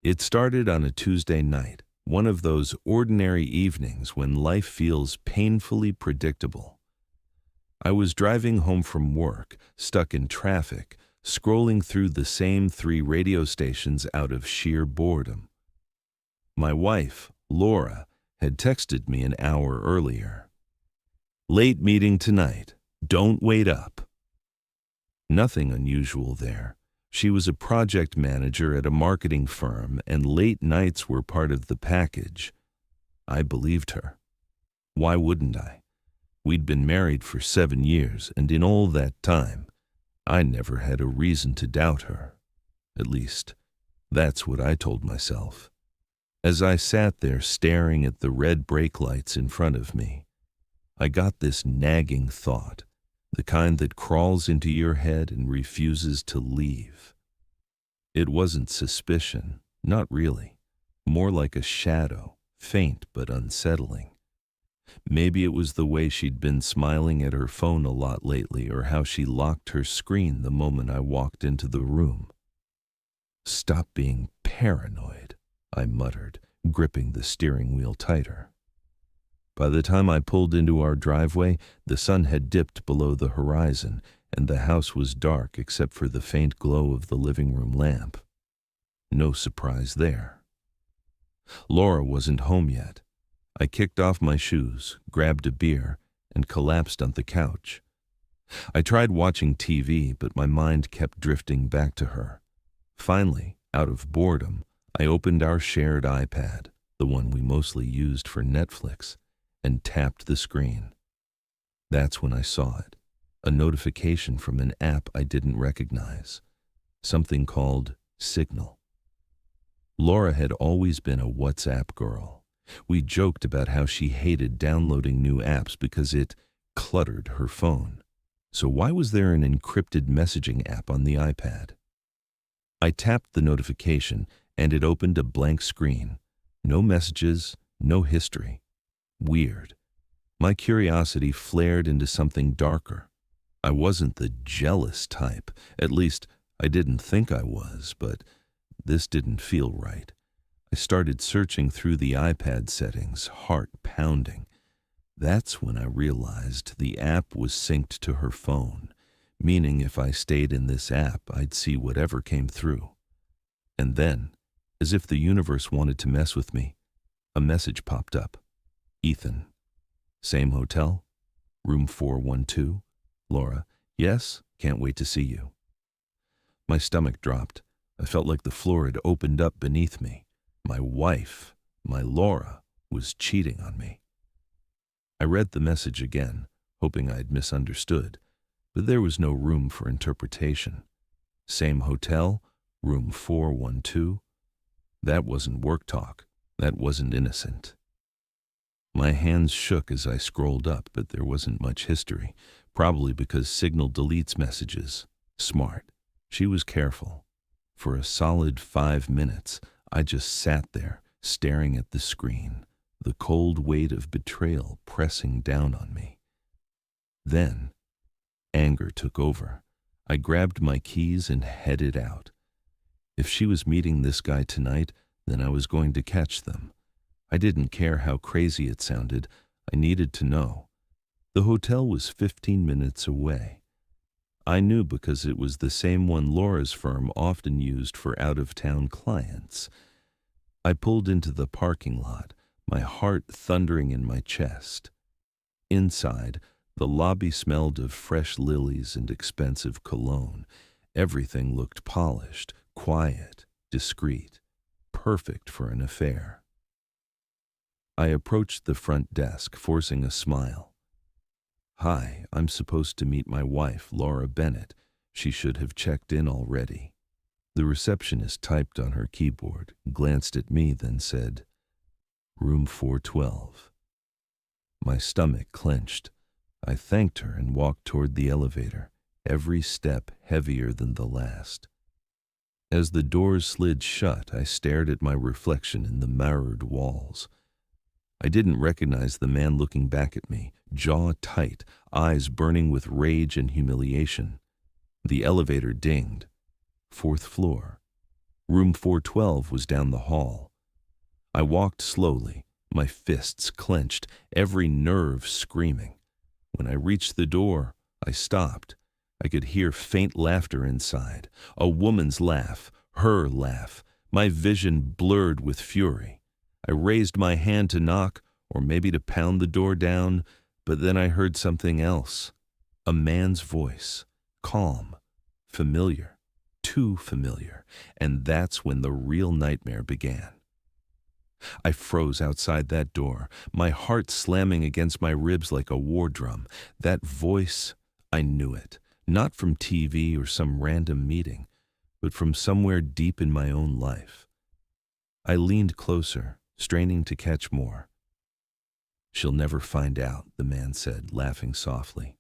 It started on a Tuesday night, one of those ordinary evenings when life feels painfully predictable. I was driving home from work, stuck in traffic, scrolling through the same 3 radio stations out of sheer boredom. My wife, Laura, had texted me an hour earlier. "Late meeting tonight. Don't wait up." Nothing unusual there. She was a project manager at a marketing firm, and late nights were part of the package. I believed her. Why wouldn't I? We'd been married for 7 years, and in all that time, I never had a reason to doubt her. At least, that's what I told myself. As I sat there staring at the red brake lights in front of me, I got this nagging thought, the kind that crawls into your head and refuses to leave. It wasn't suspicion, not really, more like a shadow, faint but unsettling. Maybe it was the way she'd been smiling at her phone a lot lately, or how she locked her screen the moment I walked into the room. "Stop being paranoid," I muttered, gripping the steering wheel tighter. By the time I pulled into our driveway, the sun had dipped below the horizon, and the house was dark except for the faint glow of the living room lamp. No surprise there. Laura wasn't home yet. I kicked off my shoes, grabbed a beer, and collapsed on the couch. I tried watching TV, but my mind kept drifting back to her. Finally, out of boredom, I opened our shared iPad, the one we mostly used for Netflix, and tapped the screen. That's when I saw it, a notification from an app I didn't recognize, something called Signal. Laura had always been a WhatsApp girl. We joked about how she hated downloading new apps because it cluttered her phone. So why was there an encrypted messaging app on the iPad? I tapped the notification, and it opened a blank screen. No messages, no history. Weird. My curiosity flared into something darker. I wasn't the jealous type. At least, I didn't think I was, but this didn't feel right. I started searching through the iPad settings, heart pounding. That's when I realized the app was synced to her phone, meaning if I stayed in this app, I'd see whatever came through. And then, as if the universe wanted to mess with me, a message popped up. "Ethan. Same hotel? Room 412? Laura. Yes, can't wait to see you." My stomach dropped. I felt like the floor had opened up beneath me. My wife, my Laura, was cheating on me. I read the message again, hoping I'd misunderstood, but there was no room for interpretation. Same hotel, room 412? That wasn't work talk. That wasn't innocent. My hands shook as I scrolled up, but there wasn't much history, probably because Signal deletes messages. Smart. She was careful. For a solid 5 minutes, I just sat there, staring at the screen, the cold weight of betrayal pressing down on me. Then, anger took over. I grabbed my keys and headed out. If she was meeting this guy tonight, then I was going to catch them. I didn't care how crazy it sounded. I needed to know. The hotel was 15 minutes away. I knew because it was the same one Laura's firm often used for out-of-town clients. I pulled into the parking lot, my heart thundering in my chest. Inside, the lobby smelled of fresh lilies and expensive cologne. Everything looked polished, quiet, discreet, perfect for an affair. I approached the front desk, forcing a smile. "Hi, I'm supposed to meet my wife, Laura Bennett. She should have checked in already." The receptionist typed on her keyboard, glanced at me, then said, "Room 412. My stomach clenched. I thanked her and walked toward the elevator, every step heavier than the last. As the doors slid shut, I stared at my reflection in the mirrored walls. I didn't recognize the man looking back at me, jaw tight, eyes burning with rage and humiliation. The elevator dinged. 4th floor. Room 412 was down the hall. I walked slowly, my fists clenched, every nerve screaming. When I reached the door, I stopped. I could hear faint laughter inside, a woman's laugh, her laugh, my vision blurred with fury. I raised my hand to knock, or maybe to pound the door down, but then I heard something else. A man's voice, calm, familiar, too familiar, and that's when the real nightmare began. I froze outside that door, my heart slamming against my ribs like a war drum. That voice, I knew it, not from TV or some random meeting, but from somewhere deep in my own life. I leaned closer, straining to catch more. "She'll never find out," the man said, laughing softly.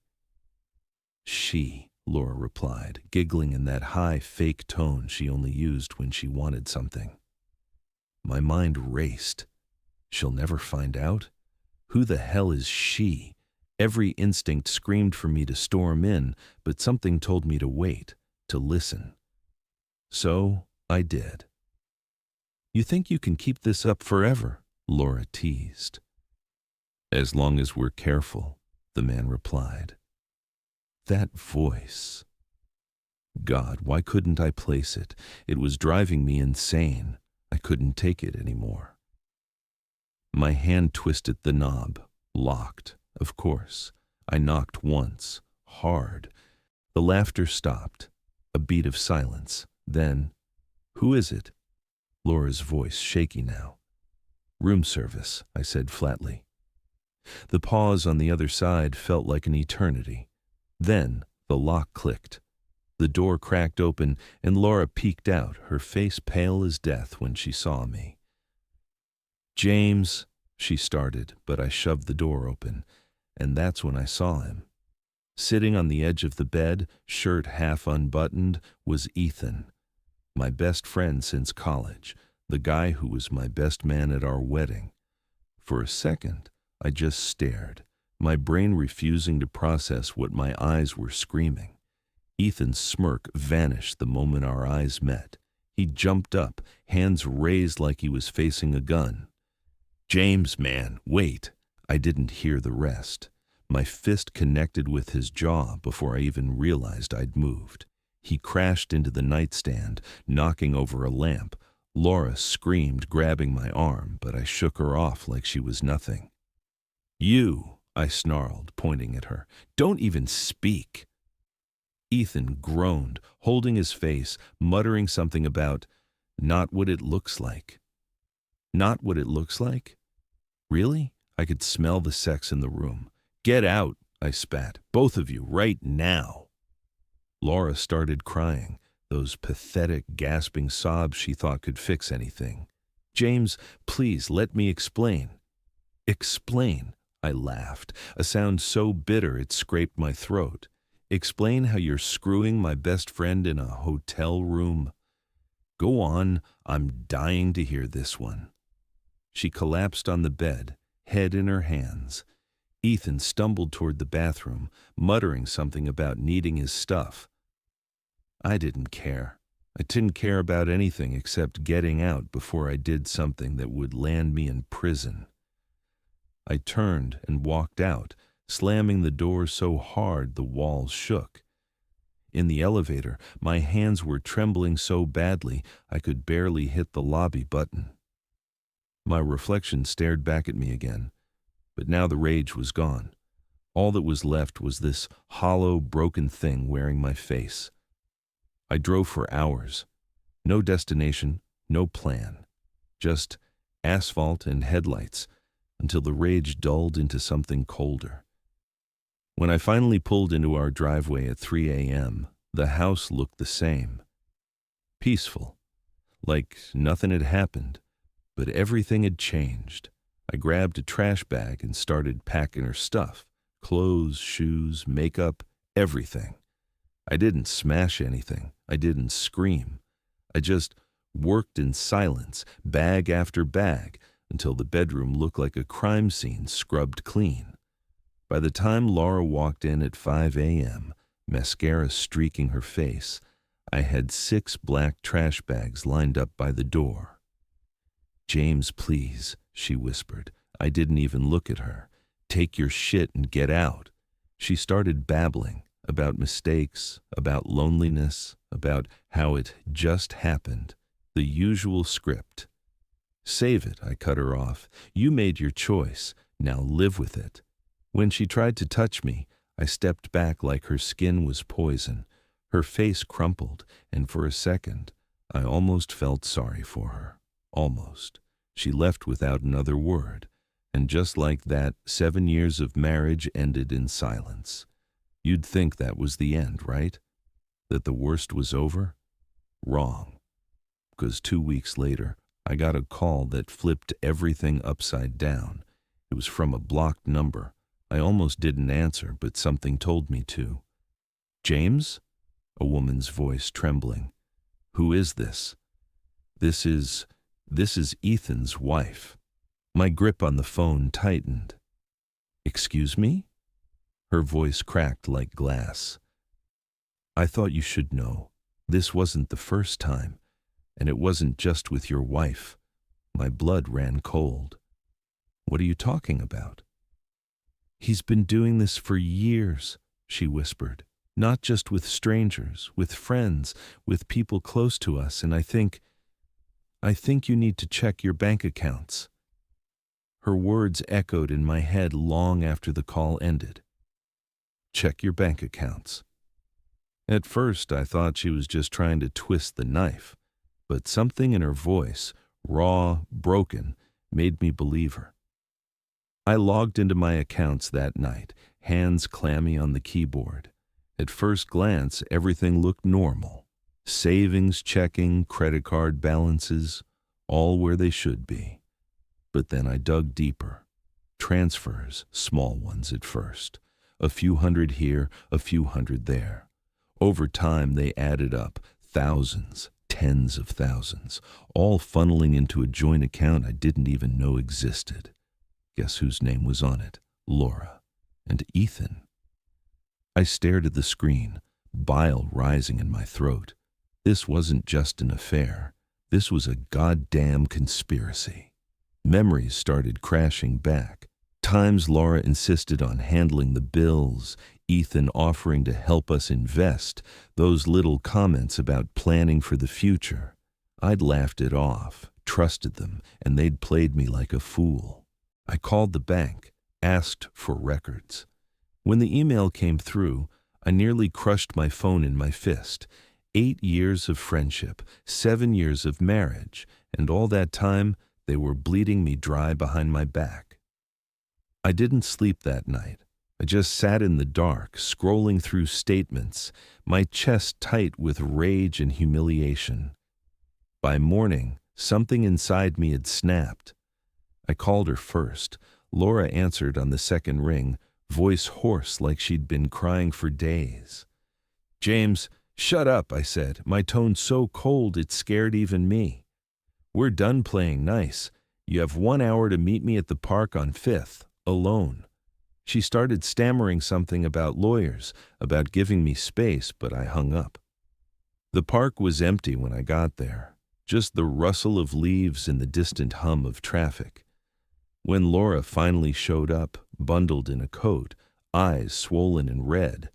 "She," Laura replied, giggling in that high, fake tone she only used when she wanted something. My mind raced. She'll never find out? Who the hell is she? Every instinct screamed for me to storm in, but something told me to wait, to listen. So I did. "You think you can keep this up forever?" Laura teased. "As long as we're careful," the man replied. That voice. God, why couldn't I place it? It was driving me insane. I couldn't take it anymore. My hand twisted the knob, locked, of course. I knocked once, hard. The laughter stopped, a beat of silence. Then, "Who is it?" Laura's voice shaky now. "Room service," I said flatly. The pause on the other side felt like an eternity. Then the lock clicked. The door cracked open, and Laura peeked out, her face pale as death when she saw me. "James," she started, but I shoved the door open, and that's when I saw him. Sitting on the edge of the bed, shirt half unbuttoned, was Ethan, my best friend since college, the guy who was my best man at our wedding. For a second, I just stared, my brain refusing to process what my eyes were screaming. Ethan's smirk vanished the moment our eyes met. He jumped up, hands raised like he was facing a gun. "James, man, wait." I didn't hear the rest. My fist connected with his jaw before I even realized I'd moved. He crashed into the nightstand, knocking over a lamp. Laura screamed, grabbing my arm, but I shook her off like she was nothing. "You," I snarled, pointing at her. "Don't even speak." Ethan groaned, holding his face, muttering something about, "Not what it looks like." Not what it looks like? Really? I could smell the sex in the room. "Get out," I spat. "Both of you, right now." Laura started crying, those pathetic, gasping sobs she thought could fix anything. "James, please, let me explain." "Explain," I laughed, a sound so bitter it scraped my throat. "Explain how you're screwing my best friend in a hotel room?" "Go on, I'm dying to hear this one." She collapsed on the bed, head in her hands. Ethan stumbled toward the bathroom, muttering something about needing his stuff. I didn't care. I didn't care about anything except getting out before I did something that would land me in prison. I turned and walked out, slamming the door so hard the walls shook. In the elevator, my hands were trembling so badly I could barely hit the lobby button. My reflection stared back at me again, but now the rage was gone. All that was left was this hollow, broken thing wearing my face. I drove for hours. No destination, no plan. Just asphalt and headlights, until the rage dulled into something colder. When I finally pulled into our driveway at 3 a.m., the house looked the same. Peaceful, like nothing had happened, but everything had changed. I grabbed a trash bag and started packing her stuff, clothes, shoes, makeup, everything. I didn't smash anything. I didn't scream. I just worked in silence, bag after bag, until the bedroom looked like a crime scene scrubbed clean. By the time Laura walked in at 5 a.m., mascara streaking her face, I had 6 black trash bags lined up by the door. "James, please," she whispered. I didn't even look at her. "Take your shit and get out." She started babbling about mistakes, about loneliness, about how it just happened. The usual script. "Save it," I cut her off. "You made your choice. Now live with it." When she tried to touch me, I stepped back like her skin was poison. Her face crumpled, and for a second, I almost felt sorry for her. Almost. She left without another word, and just like that, 7 years of marriage ended in silence. You'd think that was the end, right? That the worst was over? Wrong. Because 2 weeks later, I got a call that flipped everything upside down. It was from a blocked number. I almost didn't answer, but something told me to. "James?" A woman's voice trembling. "Who is this?" This is Ethan's wife." My grip on the phone tightened. "Excuse me?" Her voice cracked like glass. "I thought you should know. This wasn't the first time, and it wasn't just with your wife." My blood ran cold. "What are you talking about?" "He's been doing this for years," she whispered. "Not just with strangers, with friends, with people close to us, and I think you need to check your bank accounts." Her words echoed in my head long after the call ended. Check your bank accounts. At first, I thought she was just trying to twist the knife, but something in her voice, raw, broken, made me believe her. I logged into my accounts that night, hands clammy on the keyboard. At first glance, everything looked normal. Savings, checking, credit card balances, all where they should be. But then I dug deeper. Transfers, small ones at first. A few hundred here, a few hundred there. Over time, they added up, thousands, tens of thousands, all funneling into a joint account I didn't even know existed. Guess whose name was on it? Laura. And Ethan. I stared at the screen, bile rising in my throat. This wasn't just an affair. This was a goddamn conspiracy. Memories started crashing back. Times Laura insisted on handling the bills, Ethan offering to help us invest, those little comments about planning for the future. I'd laughed it off, trusted them, and they'd played me like a fool. I called the bank, asked for records. When the email came through, I nearly crushed my phone in my fist. 8 years of friendship, 7 years of marriage, and all that time they were bleeding me dry behind my back. I didn't sleep that night. I just sat in the dark, scrolling through statements, my chest tight with rage and humiliation. By morning, something inside me had snapped. I called her first. Laura answered on the second ring, voice hoarse like she'd been crying for days. "James, shut up," I said, my tone so cold it scared even me. "We're done playing nice. You have 1 hour to meet me at the park on 5th, alone." She started stammering something about lawyers, about giving me space, but I hung up. The park was empty when I got there, just the rustle of leaves and the distant hum of traffic. When Laura finally showed up, bundled in a coat, eyes swollen and red,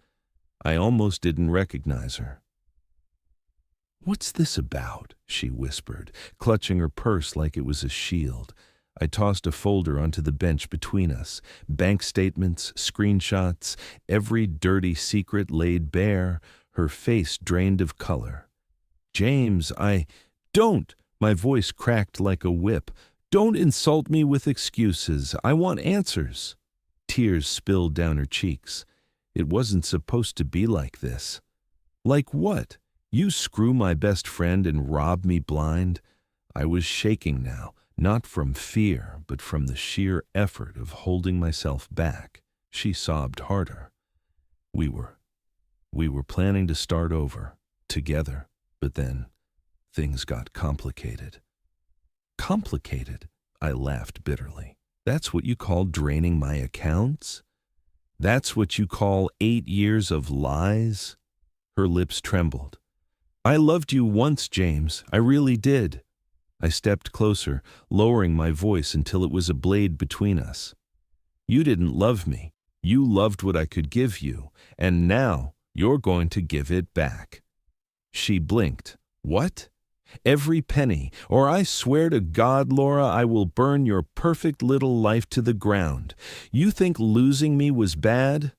I almost didn't recognize her. "What's this about?" she whispered, clutching her purse like it was a shield. I tossed a folder onto the bench between us. Bank statements, screenshots, every dirty secret laid bare, her face drained of color. "James, Don't!" My voice cracked like a whip. "Don't insult me with excuses. I want answers." Tears spilled down her cheeks. "It wasn't supposed to be like this." "Like what? You screw my best friend and rob me blind?" I was shaking now. Not from fear, but from the sheer effort of holding myself back. She sobbed harder. We were planning to start over, together, but then things got complicated. Complicated? I laughed bitterly. That's what you call draining my accounts? That's what you call 8 years of lies? Her lips trembled. I loved you once, James. I really did. I stepped closer, lowering my voice until it was a blade between us. You didn't love me. You loved what I could give you, and now you're going to give it back. She blinked. What? Every penny, or I swear to God, Laura, I will burn your perfect little life to the ground. You think losing me was bad?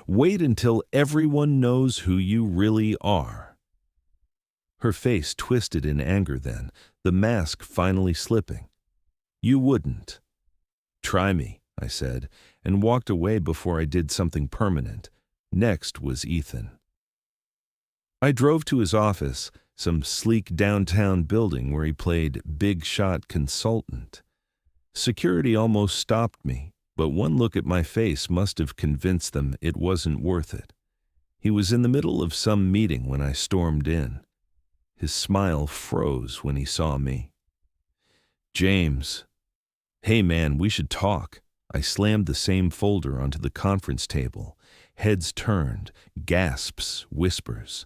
Wait until everyone knows who you really are. Her face twisted in anger then, the mask finally slipping. You wouldn't. Try me, I said, and walked away before I did something permanent. Next was Ethan. I drove to his office, some sleek downtown building where he played big shot consultant. Security almost stopped me, but one look at my face must have convinced them it wasn't worth it. He was in the middle of some meeting when I stormed in. His smile froze when he saw me. James. Hey man, we should talk. I slammed the same folder onto the conference table. Heads turned, gasps, whispers.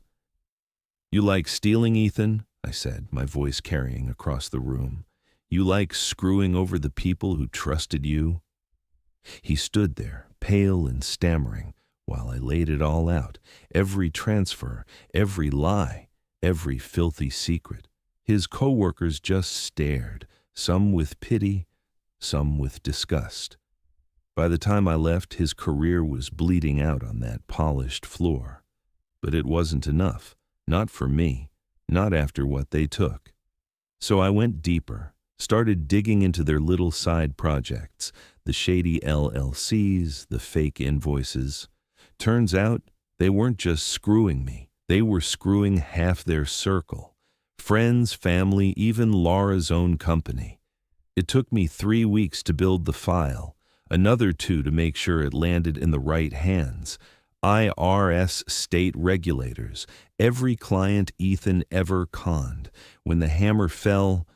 You like stealing, Ethan? I said, my voice carrying across the room. You like screwing over the people who trusted you? He stood there, pale and stammering, while I laid it all out, every transfer, every lie, every filthy secret. His co-workers just stared, some with pity, some with disgust. By the time I left, his career was bleeding out on that polished floor. But it wasn't enough. Not for me, not after what they took. So I went deeper, started digging into their little side projects, the shady LLCs, the fake invoices. Turns out they weren't just screwing me, they were screwing half their circle. Friends, family, even Laura's own company. It took me 3 weeks to build the file, another 2 to make sure it landed in the right hands. IRS state regulators, every client Ethan ever conned. When the hammer fell,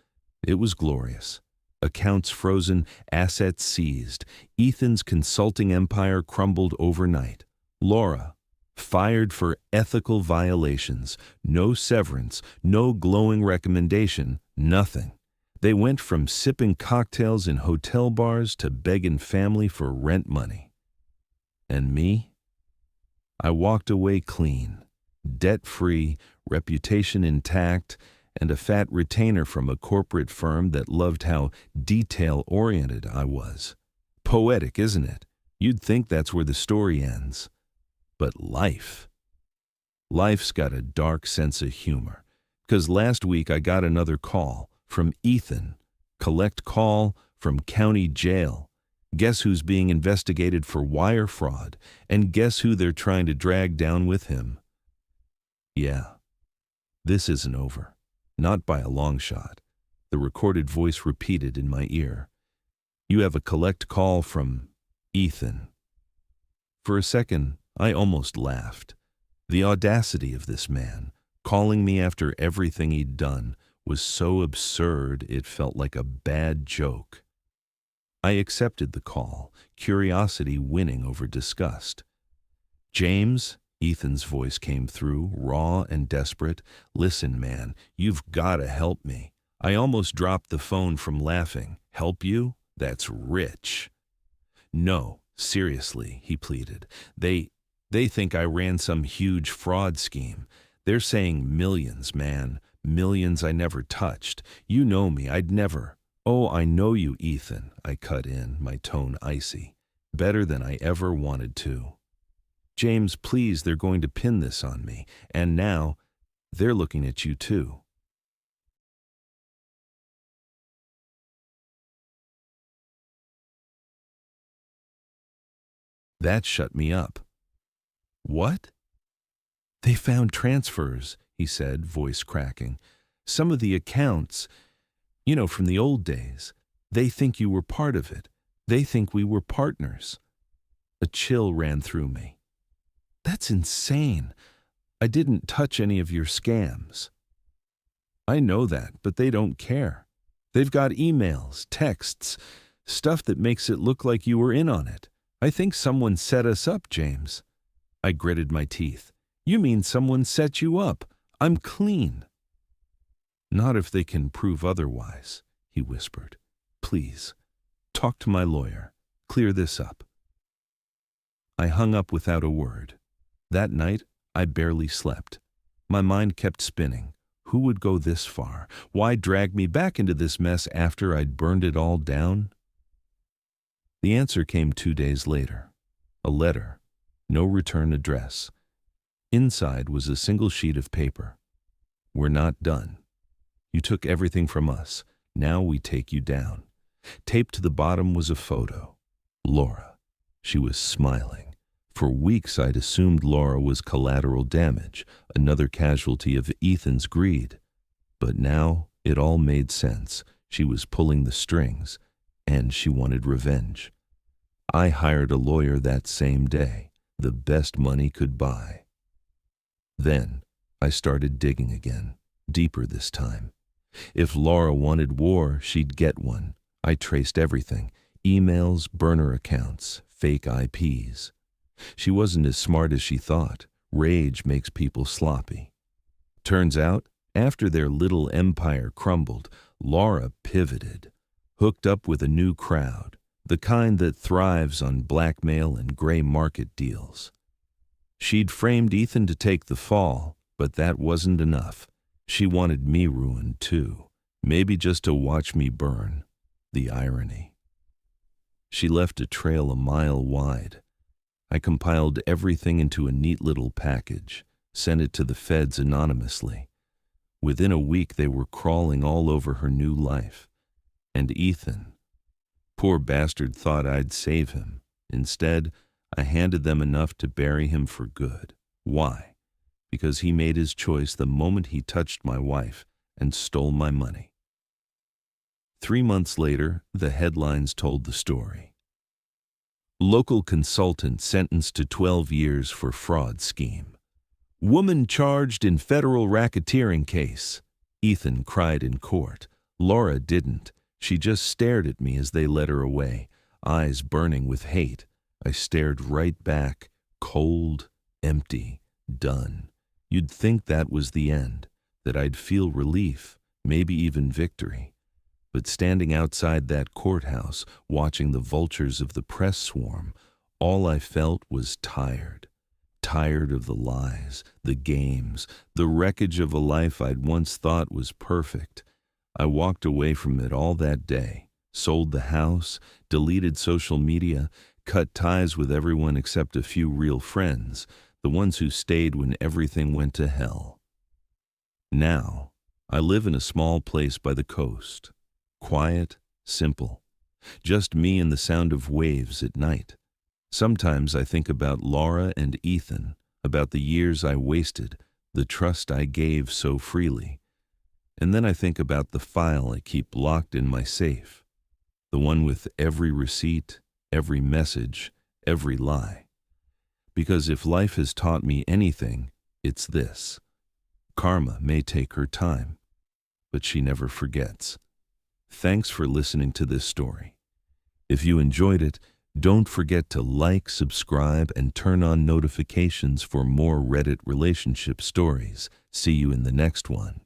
it was glorious. Accounts frozen, assets seized. Ethan's consulting empire crumbled overnight. Laura, fired for ethical violations. No severance, no glowing recommendation, nothing. They went from sipping cocktails in hotel bars to begging family for rent money. And me? I walked away clean, debt-free, reputation intact, and a fat retainer from a corporate firm that loved how detail-oriented I was. Poetic, isn't it? You'd think that's where the story ends. But life's got a dark sense of humor. 'Cause last week I got another call from Ethan. Collect call from county jail. Guess who's being investigated for wire fraud, and guess who they're trying to drag down with him? Yeah, this isn't over. Not by a long shot. The recorded voice repeated in my ear. You have a collect call from Ethan. For a second, I almost laughed. The audacity of this man, calling me after everything he'd done, was so absurd it felt like a bad joke. I accepted the call, curiosity winning over disgust. James, Ethan's voice came through, raw and desperate. Listen, man, you've got to help me. I almost dropped the phone from laughing. Help you? That's rich. No, seriously, he pleaded. They think I ran some huge fraud scheme. They're saying millions, man. Millions I never touched. You know me, I'd never. Oh, I know you, Ethan, I cut in, my tone icy. Better than I ever wanted to. James, please, they're going to pin this on me. And now, they're looking at you too. That shut me up. What? They found transfers, he said, voice cracking. Some of the accounts, from the old days. They think you were part of it. They think we were partners. A chill ran through me. That's insane. I didn't touch any of your scams. I know that, but they don't care. They've got emails, texts, stuff that makes it look like you were in on it. I think someone set us up, James. I gritted my teeth. You mean someone set you up? I'm clean. Not if they can prove otherwise, he whispered. Please, talk to my lawyer. Clear this up. I hung up without a word. That night, I barely slept. My mind kept spinning. Who would go this far? Why drag me back into this mess after I'd burned it all down? The answer came 2 days later. A letter. No return address. Inside was a single sheet of paper. We're not done. You took everything from us. Now we take you down. Taped to the bottom was a photo. Laura. She was smiling. For weeks I'd assumed Laura was collateral damage, another casualty of Ethan's greed. But now it all made sense. She was pulling the strings, and she wanted revenge. I hired a lawyer that same day, the best money could buy. Then I started digging again, deeper this time. If Laura wanted war, she'd get one. I traced everything: emails, burner accounts, fake IPs. She wasn't as smart as she thought. Rage makes people sloppy. Turns out, after their little empire crumbled, Laura pivoted, hooked up with a new crowd, the kind that thrives on blackmail and gray market deals. She'd framed Ethan to take the fall, but that wasn't enough. She wanted me ruined too, maybe just to watch me burn. The irony. She left a trail a mile wide. I compiled everything into a neat little package, sent it to the feds anonymously. Within a week they were crawling all over her new life. And Ethan. Poor bastard thought I'd save him. Instead, I handed them enough to bury him for good. Why? Because he made his choice the moment he touched my wife and stole my money. 3 months later, the headlines told the story. Local consultant sentenced to 12 years for fraud scheme. Woman charged in federal racketeering case. Ethan cried in court. Laura didn't. She just stared at me as they led her away, eyes burning with hate. I stared right back, cold, empty, done. You'd think that was the end, that I'd feel relief, maybe even victory. But standing outside that courthouse, watching the vultures of the press swarm, all I felt was tired. Tired of the lies, the games, the wreckage of a life I'd once thought was perfect. I walked away from it all that day, sold the house, deleted social media, cut ties with everyone except a few real friends, the ones who stayed when everything went to hell. Now, I live in a small place by the coast. Quiet, simple. Just me and the sound of waves at night. Sometimes I think about Laura and Ethan, about the years I wasted, the trust I gave so freely. And then I think about the file I keep locked in my safe, the one with every receipt, every message, every lie. Because if life has taught me anything, it's this. Karma may take her time, but she never forgets. Thanks for listening to this story. If you enjoyed it, don't forget to like, subscribe, and turn on notifications for more Reddit relationship stories. See you in the next one.